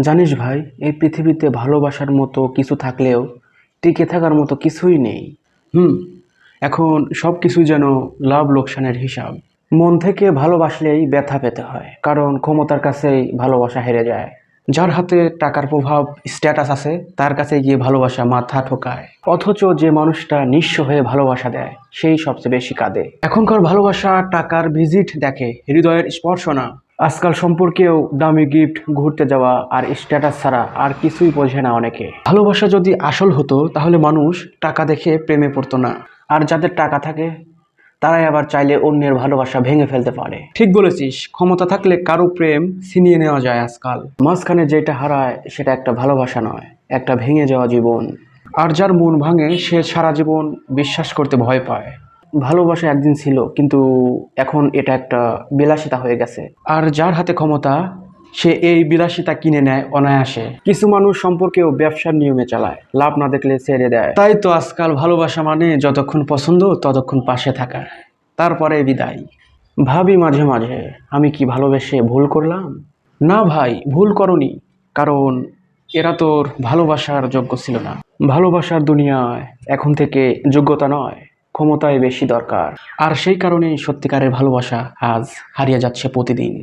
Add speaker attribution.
Speaker 1: জানিস ভাই, এই পৃথিবীতে ভালোবাসার মতো কিছু থাকলেও টিকে থাকার মতো কিছুই নেই। হুম। এখন সব কিছু যেন লাভ লোকসানের হিসাব। মন থেকে ভালোবাসলেই ব্যথা পেতে হয়, কারণ ক্ষমতার কাছেই ভালোবাসা হেরে যায়। যার হাতে টাকার প্রভাব, স্ট্যাটাস আছে, তার কাছে গিয়ে ভালোবাসা মাথা ঠোকায়। অথচ যে মানুষটা নিঃস্ব হয়ে ভালোবাসা দেয়, সেই সবচেয়ে বেশি কাঁদে। এখনকার ভালোবাসা টাকার ভিজিট দেখে, হৃদয়ের স্পর্শ না। আজকাল সম্পর্কেও দামি গিফট, ঘুরতে যাওয়া আর স্ট্যাটাস ছাড়া আর কিছুই বোঝে না অনেকে। ভালোবাসা যদি আসল হতো, তাহলে মানুষ টাকা দেখে প্রেমে পড়তো না। আর যাদের টাকা থাকে, তারাই আবার চাইলে অন্যের ভালোবাসা ভেঙে ফেলতে পারে। ঠিক বলেছিস, ক্ষমতা থাকলে কারো প্রেম ছিনিয়ে নেওয়া যায় আজকাল। মাঝখানে যেটা হারায় সেটা একটা ভালোবাসা নয়, একটা ভেঙে যাওয়া জীবন। আর যার মন ভাঙে সে সারা জীবন বিশ্বাস করতে ভয় পায়। ভালোবাসা একদিন ছিল, কিন্তু এখন এটা একটা বিলাসিতা হয়ে গেছে। আর যার হাতে ক্ষমতা, সে এই বিলাসিতা কিনে নেয় অনায়াসে। কিছু মানুষ সম্পর্কেও ব্যবসার নিয়মে চালায়, লাভ না দেখলে ছেড়ে দেয়। তাই তো আজকাল ভালোবাসা মানে যতক্ষণ পছন্দ ততক্ষণ পাশে থাকা, তারপরে বিদায়। ভাবি মাঝে মাঝে, আমি কি ভালোবেসে ভুল করলাম? না ভাই, ভুল করনি। কারণ এরা তোর ভালোবাসার যোগ্য ছিল না। ভালোবাসার দুনিয়ায় এখন থেকে যোগ্যতা নয়, ক্ষমতাই বেশি দরকার। আর সেই কারণেই সত্যিকারের ভালোবাসা আজ হারিয়ে যাচ্ছে প্রতিদিন।